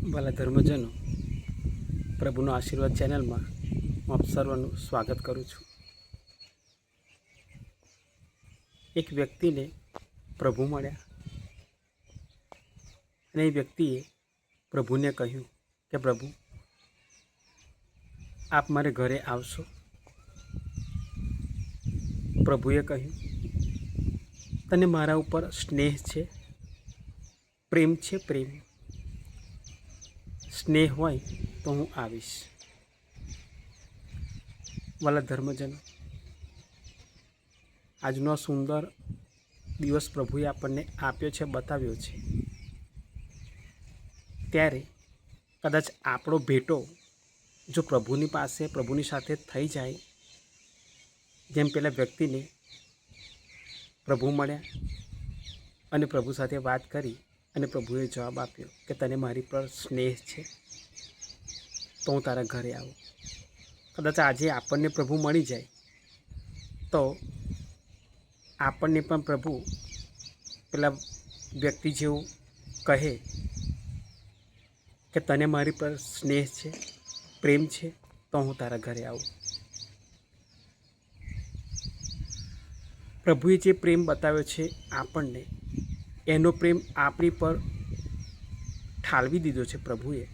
વાલા ધર્મજનો, પ્રભુનો આશીર્વાદ ચેનલમાં હું આપ સર્વનું સ્વાગત કરું છું. એક વ્યક્તિને પ્રભુ મળ્યા અને એ વ્યક્તિએ પ્રભુને કહ્યું કે પ્રભુ, આપ મારે ઘરે આવશો? પ્રભુએ કહ્યું, તને મારા ઉપર સ્નેહ છે, પ્રેમ છે. પ્રેમ સ્નેહ હોય તો હું આવીશ. વાલા ધર્મજનો, આજનો સુંદર દિવસ પ્રભુએ આપણને આપ્યો છે, બતાવ્યો છે. ત્યારે કદાચ આપણો ભેટો જો પ્રભુની પાસે, પ્રભુની સાથે થઈ જાય, જેમ પેલા વ્યક્તિને પ્રભુ મળ્યા અને પ્રભુ સાથે વાત કરી અને પ્રભુએ જવાબ આપ્યો કે તને મારી પર સ્નેહ છે તો હું તારા ઘરે આવું. કદાચ આજે આપણને પ્રભુ મળી જાય તો આપણને પણ પ્રભુ પેલા વ્યક્તિ જેવું કહે કે તને મારી પર સ્નેહ છે, પ્રેમ છે, તો હું તારા ઘરે આવું. પ્રભુએ જે પ્રેમ બતાવ્યો છે આપણને, એનો પ્રેમ આપણી પર ઠાલવી દીધો છે પ્રભુએ.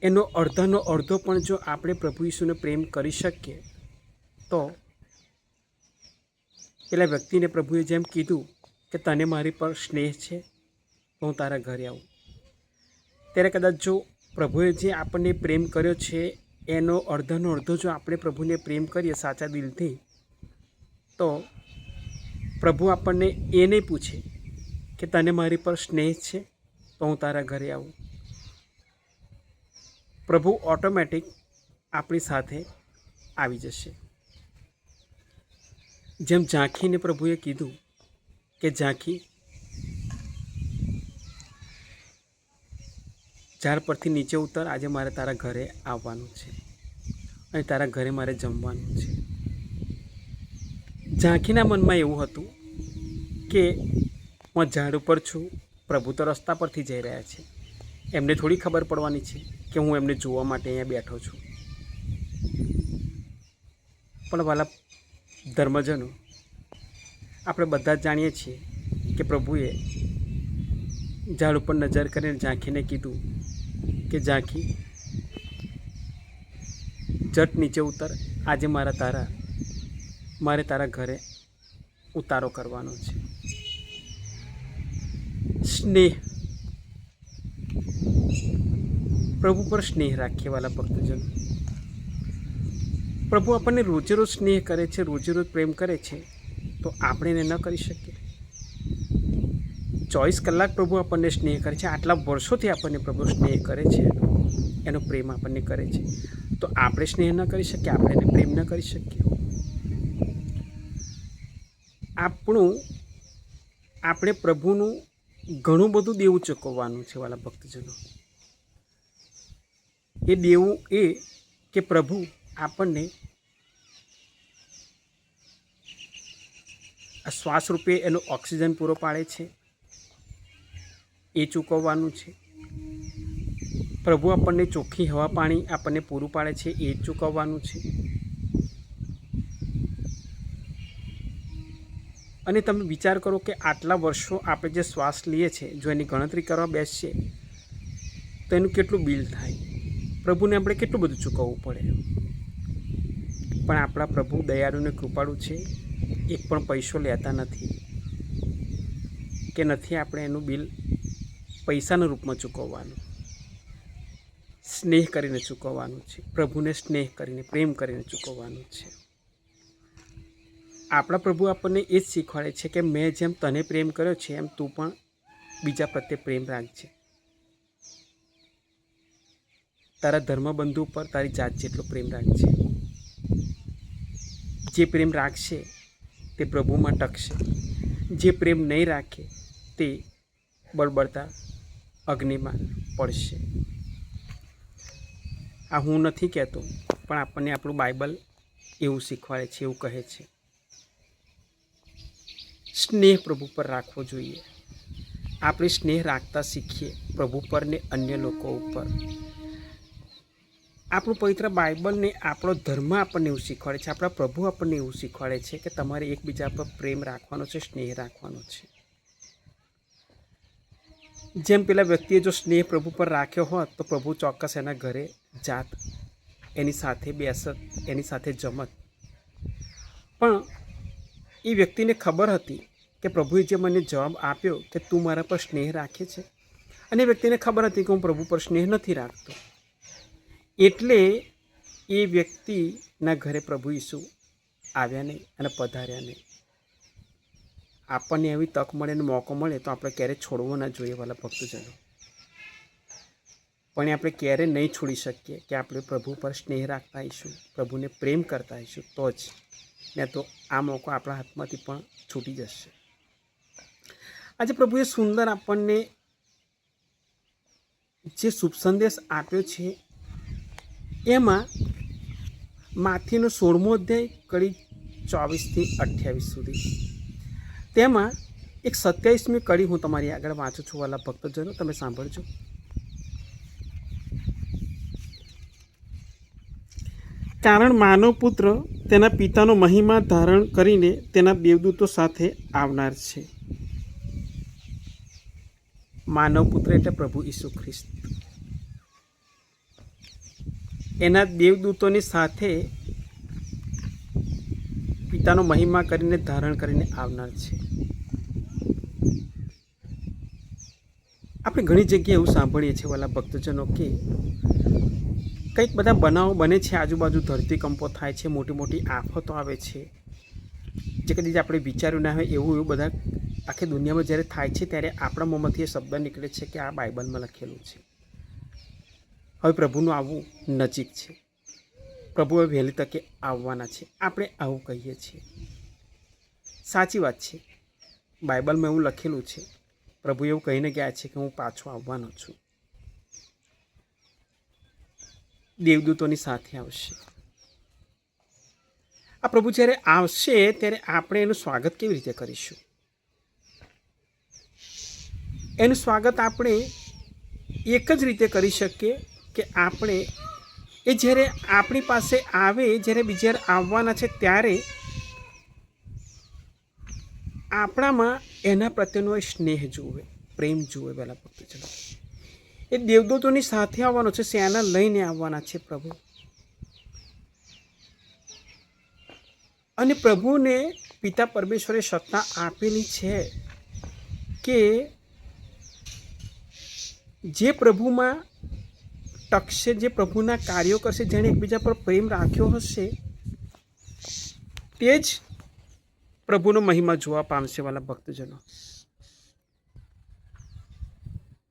એનો અડધાનો અડધો પણ જો આપણે પ્રભુ ઈસુને પ્રેમ કરી શકીએ તો પેલા વ્યક્તિને પ્રભુએ જેમ કીધું કે તને મારી પર સ્નેહ છે તો હું તારા ઘરે આવું, ત્યારે કદાચ જો પ્રભુએ જે આપણને પ્રેમ કર્યો છે એનો અડધાનો અડધો જો આપણે પ્રભુને પ્રેમ કરીએ સાચા દિલથી, તો પ્રભુ આપણને એ નહીં પૂછે કે તને મારી પર સ્નેહ છે તો હું તારા ઘરે આવું. પ્રભુ ઓટોમેટિક આપણી સાથે આવી જશે. જેમ ઝાંખીને પ્રભુએ કીધું કે ઝાંખી, ઝાડ પરથી નીચે ઉતર, આજે મારે તારા ઘરે આવવાનું છે અને તારા ઘરે મારે જમવાનું છે. ઝાંખીના મનમાં એવું હતું કે હું ઝાડ ઉપર છું, પ્રભુ તો રસ્તા પરથી જઈ રહ્યા છે, એમને થોડી ખબર પડવાની છે કે હું એમને જોવા માટે અહીંયા બેઠો છું. પણ વાલા ધર્મજનો, આપણે બધા જ જાણીએ છીએ કે પ્રભુએ ઝાડ ઉપર નજર કરીને ઝાંખીને કીધું કે ઝાંખી, જટ નીચે ઉતર, આજે મારે તારા ઘરે ઉતારો કરવાનો છે. સ્નેહ, પ્રભુ પર સ્નેહ રાખીએ વાલા ભક્તજનો. પ્રભુ આપણને રોજે રોજ સ્નેહ કરે છે, રોજે રોજ પ્રેમ કરે છે, તો આપણે એને ન કરી શકીએ? 24 કલાક પ્રભુ આપણને સ્નેહ કરે છે, આટલા વર્ષોથી આપણને પ્રભુ સ્નેહ કરે છે, એનો પ્રેમ આપણને કરે છે, તો આપણે સ્નેહ ન કરી શકીએ? આપણે એને પ્રેમ ન કરી શકીએ? આપણે પ્રભુનું ઘણું બધું દેવું ચૂકવવાનું છે વાલા ભક્તજનો. એ દેવું એ કે પ્રભુ આપણને આ શ્વાસ રૂપે એનો ઓક્સિજન પૂરો પાડે છે, એ ચૂકવવાનું છે. પ્રભુ આપણને ચોખ્ખી હવા પાણી આપણને પૂરું પાડે છે, એ ચૂકવવાનું છે. અને તમે વિચાર કરો કે આટલા વર્ષો આપણે જે શ્વાસ લઈએ છીએ, જો એની ગણતરી કરવા બેસીએ તો એનું કેટલું બિલ થાય? પ્રભુને આપણે કેટલું બધું ચૂકવવું પડે? પણ આપણા પ્રભુ દયાળુ અને કૃપાળુ છે, એક પણ પૈસો લેતા નથી કે નથી આપણે એનું બિલ પૈસાના રૂપમાં ચૂકવવાનું. સ્નેહ કરીને ચૂકવવાનું છે. પ્રભુને સ્નેહ કરીને, પ્રેમ કરીને ચૂકવવાનું છે. આપણા પ્રભુ આપણને એ જ શીખવાડે છે કે મેં જેમ તને પ્રેમ કર્યો છે એમ તું પણ બીજા પ્રત્યે પ્રેમ રાખજે. તારા ધર્મબંધુ પર તારી જાત જેટલો પ્રેમ રાખજે. જે પ્રેમ રાખશે તે પ્રભુમાં ટકશે, જે પ્રેમ નહીં રાખે તે બળબળતા અગ્નિમાં પડશે. આ હું નથી કહેતો, પણ આપણને આપણું બાઇબલ એવું શીખવાડે છે, એવું કહે છે. સ્નેહ પ્રભુ પર રાખવો જોઈએ. આપણે સ્નેહ રાખતા શીખીએ પ્રભુ પર ને અન્ય લોકો ઉપર. આપણું પવિત્ર બાઇબલને આપણો ધર્મ આપણને એવું શીખવાડે છે, આપણા પ્રભુ આપણને એવું શીખવાડે છે કે તમારે એકબીજા પર પ્રેમ રાખવાનો છે, સ્નેહ રાખવાનો છે. જેમ પેલા વ્યક્તિએ જો સ્નેહ પ્રભુ પર રાખ્યો હોત તો પ્રભુ ચોક્કસ એના ઘરે જાત, એની સાથે બેસત, એની સાથે જમત. પણ એ વ્યક્તિને ખબર હતી કે પ્રભુએ જે મને જવાબ આપ્યો કે તું મારા પર સ્નેહ રાખે છે, અને એ વ્યક્તિને ખબર હતી કે હું પ્રભુ પર સ્નેહ નથી રાખતો, એટલે એ વ્યક્તિના ઘરે પ્રભુ ઈસુ આવ્યા નહીં અને પધાર્યા નહીં. આપણને એવી તક મળે અને મોકો મળે તો આપણે ક્યારેય છોડવો ના જોઈએ વાલા ભક્તજનો. પણ આપણે ક્યારેય નહીં છોડી શકીએ કે આપણે પ્રભુ પર સ્નેહ રાખતા આવીશું, પ્રભુને પ્રેમ કરતા આવીશું તો જ, ને તો આ મોકો આપણા હાથમાંથી પણ છૂટી જશે. આજે પ્રભુએ સુંદર આપણને જે શુભ સંદેશ આપ્યો છે એમાં માથીનો 16મો અધ્યાય કડી 24-28 સુધી, તેમાં એક 27મી કડી હું તમારી આગળ વાંચું છું વાલા ભક્તજનો, તમે સાંભળજો. કારણ માનવ પુત્ર તેના પિતાનો મહિમા ધારણ કરીને તેના દેવદૂતો સાથે આવનાર છે. માનવ પુત્ર એટલે પ્રભુ ઈસુ ખ્રિસ્ત એના દેવદૂતોની સાથે પિતાનો મહિમા કરીને ધારણ કરીને આવનાર છે. આપણે ઘણી જગ્યાએ એવું સાંભળીએ છીએ વાલા ભક્તજનો કે કંઈક બધા બનાવો બને છે, આજુબાજુ ધરતીકંપો થાય છે, મોટી મોટી આફતો આવે છે, જે કદી આપણે વિચાર્યું ના હોય એવું બધા આખી દુનિયામાં જ્યારે થાય છે ત્યારે આપણા મોંમાંથી એ શબ્દ નીકળે છે કે આ બાઇબલમાં લખેલું છે. હવે પ્રભુનું આવવું નજીક છે, પ્રભુ હવે વહેલી તકે આવવાના છે, આપણે આવું કહીએ છીએ. સાચી વાત છે, બાઇબલમાં એવું લખેલું છે, પ્રભુ એવું કહીને ગયા છે કે હું પાછો આવવાનો છું, દેવદૂતોની સાથે આવશે. આ પ્રભુ જ્યારે આવશે ત્યારે આપણે એનું સ્વાગત કેવી રીતે કરીશું? એનું સ્વાગત આપણે એક જ રીતે કરી શકીએ કે આપણે એ જ્યારે આપણી પાસે આવે, જ્યારે બીજા આવવાના છે ત્યારે આપણામાં એના પ્રત્યેનો સ્નેહ જુએ, પ્રેમ જુએ. પહેલાં ભક્તજનો, એ દેવદૂતોની સાથે આવવાનો છે, સેના લઈને આવવાના છે પ્રભુ. અને પ્રભુને પિતા પરમેશ્વરે સત્તા આપેલી છે કે જે પ્રભુમાં ટકશે, જે પ્રભુના કાર્યો કરશે, જેણે એકબીજા પર પ્રેમ રાખ્યો હશે તે જ પ્રભુનો મહિમા જોવા પામશે વાલા ભક્તજનો.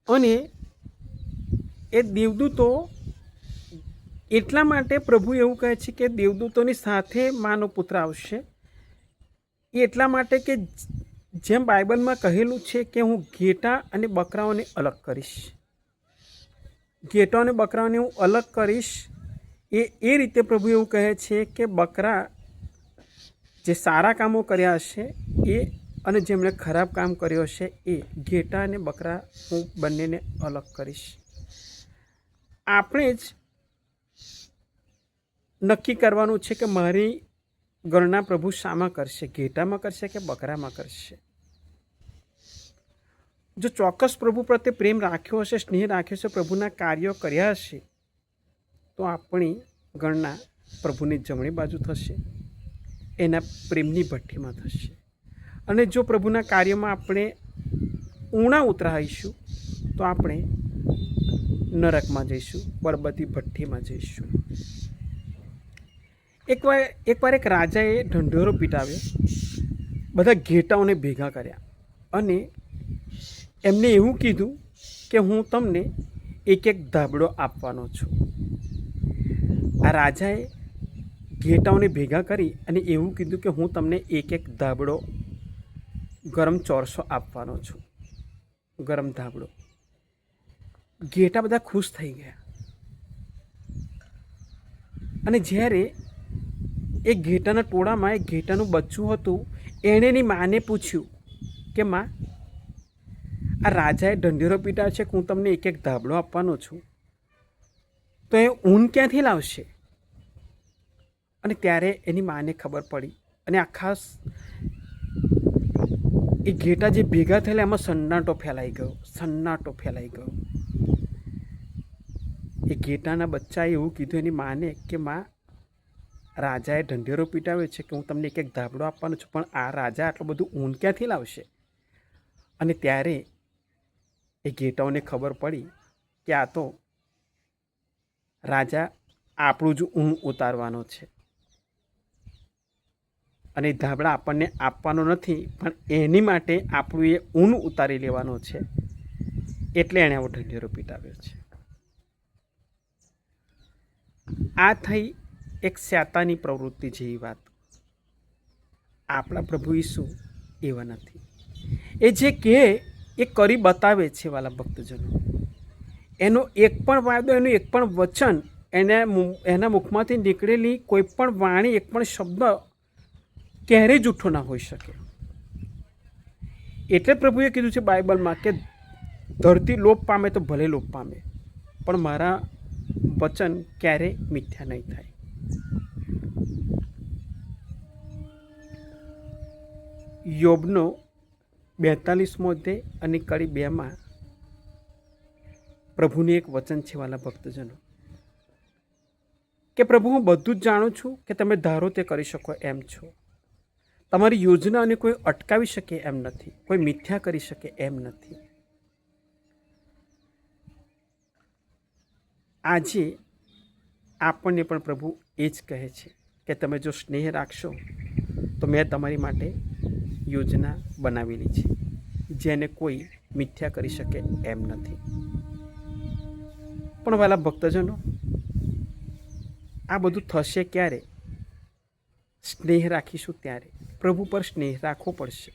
અને એ દેવદૂતો એટલા માટે પ્રભુ એવું કહે છે કે દેવદૂતોની સાથે માનવ પુત્ર આવશે, એ એટલા માટે કે જેમ બાઇબલમાં કહેલું છે કે હું ઘેટાં અને બકરાઓને અલગ કરીશ, ઘેટાં અને બકરાઓને હું અલગ કરીશ. એ રીતે પ્રભુ એવું કહે છે કે બકરા જે સારા કામો કર્યા હશે એ, અને જેમણે ખરાબ કામ કર્યો હશે એ, ઘેટાં અને બકરા હું બંનેને અલગ કરીશ. આપણે જ નક્કી કરવાનું છે કે મારી ગણના પ્રભુ શામાં કરશે, ઘેટામાં કરશે કે બકરામાં કરશે. જો ચોક્કસ પ્રભુ પ્રત્યે પ્રેમ રાખ્યો હશે, સ્નેહ રાખ્યો હશે, પ્રભુના કાર્યો કર્યા હશે, તો આપણી ગણના પ્રભુની જમણી બાજુ થશે, એના પ્રેમની ભઠ્ઠીમાં થશે. અને જો પ્રભુના કાર્યમાં આપણે ઊણા ઉતરાઈશું તો આપણે નરકમાં જઈશું, બરબતી ભઠ્ઠીમાં જઈશું. એકવાર એક રાજાએ ઢંઢેરો પીટાવ્યો, બધા ઘેટાઓને ભેગા કર્યા અને એમને એવું કીધું કે હું તમને એક એક ધાબળો આપવાનો છું. આ રાજાએ ઘેટાઓને ભેગા કરી અને એવું કીધું કે હું તમને એક એક ધાબળો ગરમ ચોરસો આપવાનો છું, ગરમ ધાબળો. ઘેટા બધા ખુશ થઈ ગયા. અને જ્યારે એક ઘેટાના ટોળામાં એક ઘેટાનું બચ્ચું હતું, એણે એની માને પૂછ્યું કે માં, આ રાજાએ ઢંઢેરો પીટાવ્યો છે કે હું તમને એક એક ધાબળો આપવાનો છું, તો એ ઊન ક્યાંથી લાવશે? અને ત્યારે એની માને ખબર પડી અને આખા એ ઘેટા જે ભેગા થયેલા એમાં સન્નાટો ફેલાઈ ગયો. એ ઘેટાના બચ્ચાએ એવું કીધું એની માને કે માં, રાજાએ ઢંઢેરો પીટાવ્યો છે કે હું તમને એક એક ધાબળો આપવાનો છું, પણ આ રાજા આટલું બધું ઊન ક્યાંથી લાવશે? અને ત્યારે એ ઘેટાઓને ખબર પડી કે આ તો રાજા આપણું જ ઊન ઉતારવાનો છે અને ધાબળા આપણને આપવાનો નથી, પણ એની માટે આપણું એ ઊન ઉતારી લેવાનો છે, એટલે એણે આવો ઢંઢેરો પીટાવ્યો છે. આ થઈ એક શૈતાની પ્રવૃત્તિ જેવી વાત. આપણા પ્રભુ ઈસુ એવા નથી. એ જે કહે એ કરી બતાવે છે વાલા ભક્તજનો. એનો એક પણ વાયદો, એનું એક પણ વચન, એના મુખમાંથી નીકળેલી કોઈ પણ વાણી, એક પણ શબ્દ ક્યારેય જૂઠો ના હોઈ શકે. એટલે પ્રભુએ કીધું છે બાઇબલમાં કે ધરતી લોપ પામે તો ભલે લોપ પામે, પણ મારા વચન ક્યારેય મિથ્યા નહીં થાય. યોબનો 42મો અધ્યાય અને કડી 2માં પ્રભુનું એક વચન છે વાલા ભક્તજનો, કે પ્રભુ, હું બધું જ જાણું છું કે તમે ધારો તે કરી શકો એમ છો. તમારી યોજનાઓને કોઈ અટકાવી શકે એમ નથી, કોઈ મિથ્યા કરી શકે એમ નથી. આજે આપણને પણ પ્રભુ એ જ કહે છે કે તમે જો સ્નેહ રાખશો તો મેં તમારી માટે યોજના બનાવેલી છે, જેને કોઈ મિથ્યા કરી શકે એમ નથી. પણ વાલા ભક્તજનો, આ બધું થશે ક્યારે? સ્નેહ રાખીશું ત્યારે. પ્રભુ પર સ્નેહ રાખવો પડશે,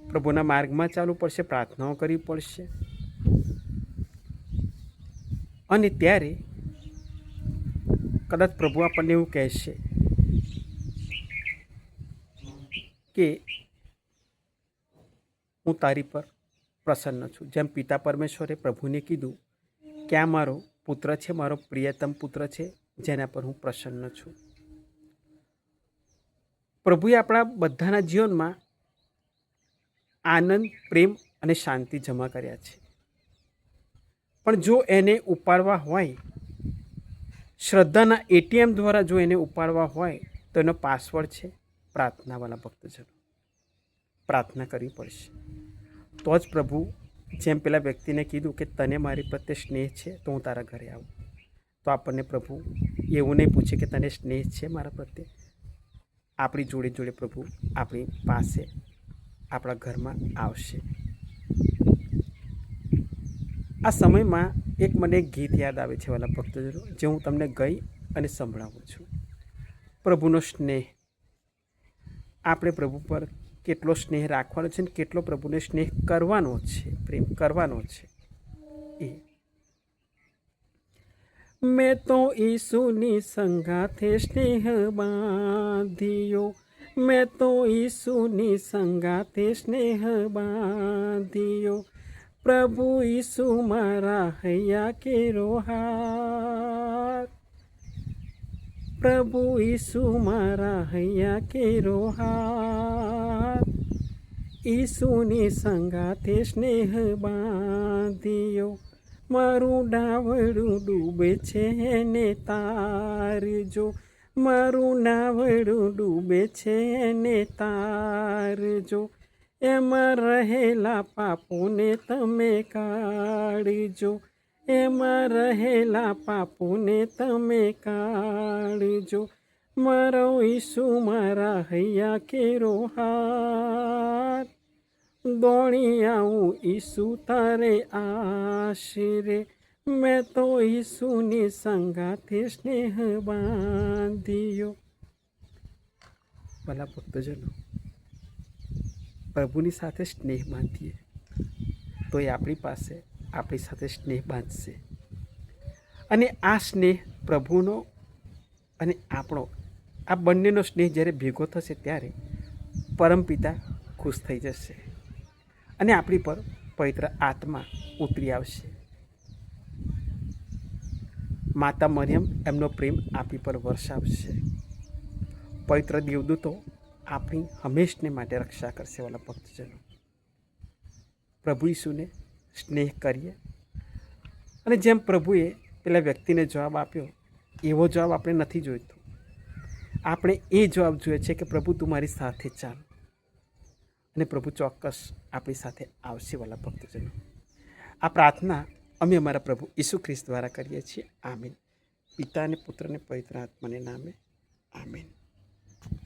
પ્રભુના માર્ગમાં ચાલવું પડશે, પ્રાર્થનાઓ કરવી પડશે, અને ત્યારે કદાચ પ્રભુ આપણને એવું કહેશે કે હું તારી પર પ્રસન્ન છું. જેમ પિતા પરમેશ્વરે પ્રભુને કીધું કે આ મારો પુત્ર છે, મારો પ્રિયતમ પુત્ર છે, જેના પર હું પ્રસન્ન છું. પ્રભુએ આપણા બધાના જીવનમાં આનંદ, પ્રેમ અને શાંતિ જમા કર્યા છે, પણ જો એને ઉપાડવા હોય, શ્રદ્ધાના એટીએમ દ્વારા જો એને ઉપાડવા હોય, તો એનો પાસવર્ડ છે પ્રાર્થનાવાળા ભક્તજનો. પ્રાર્થના કરવી પડશે, તો જ પ્રભુ, જેમ પેલા વ્યક્તિને કીધું કે તને મારી પ્રત્યે સ્નેહ છે તો હું તારા ઘરે આવું, તો આપણને પ્રભુ એવું નહીં પૂછે કે તને સ્નેહ છે મારા પ્રત્યે. આપણી જોડે જોડે પ્રભુ આપણી પાસે, આપણા ઘરમાં આવશે. આ સમયમાં મને એક ગીત યાદ આવે છે વાલા ભક્તજનો, જે હું તમને ગઈ અને સંભળાવું છું. પ્રભુનો સ્નેહ. આપણે પ્રભુ પર કેટલો સ્નેહ રાખવાનો છે ને કેટલો પ્રભુને સ્નેહ કરવાનો છે, પ્રેમ કરવાનો છે. મેં તો ઈસુની સંગાથે સ્નેહ બાંધ્યો, મેં તો ઈસુની સંગાથે સ્નેહ બાંધ્યો, પ્રભુ ઈસુ મારા હૈયા કેરો હાથ, પ્રભુ ઈસુ મારા હૈયા કેરો હાથ, ઈસુની સંગાથે સ્નેહ બાંધ્યો, મારું ડાવડું ડૂબે છે એને તારજો, મારું ડાવડું ડૂબે છે એને તારજો, એમાં રહેલા પાપોને તમે કાઢજો, એમાં રહેલા પાપોને તમે કાઢજો, મારો ઈસુ મારા હૈયા કેરો હાથ, દોડી આવું ઈસુ તારે આશરે, મેં તો ઈસુની સંગાથે સ્નેહ બાંધ્યો. ભલા ભક્તજનો, પ્રભુની સાથે સ્નેહ બાંધીએ તો એ આપણી પાસે આપણી સાથે સ્નેહ બાંધશે, અને આ સ્નેહ પ્રભુનો અને આપણો, આ બંનેનો સ્નેહ જ્યારે ભેગો થશે ત્યારે પરમપિતા ખુશ થઈ જશે અને આપણી પર પવિત્ર આત્મા ઉતરી આવશે. માતા મરિયમ એમનો પ્રેમ આપણી પર વરસાવશે. પવિત્ર દેવદૂતો આપણી હંમેશને માટે રક્ષા કરશે. વાલા ભક્તજનો, પ્રભુ ઈસુને સ્નેહ કરીએ અને જેમ પ્રભુએ પેલા વ્યક્તિને જવાબ આપ્યો એવો જવાબ આપણે નથી જોઈતો. આપણે એ જવાબ જોઈએ છે કે પ્રભુ તું મારી સાથે ચાલ, અને પ્રભુ ચોક્કસ આપણી સાથે આવશે. વાલા ભક્તજનો, આ પ્રાર્થના અમે અમારા પ્રભુ ઈસુ ખ્રિસ્ત દ્વારા કરીએ છીએ. આમીન. પિતા અને પુત્ર અને પવિત્ર આત્માને નામે આમીન.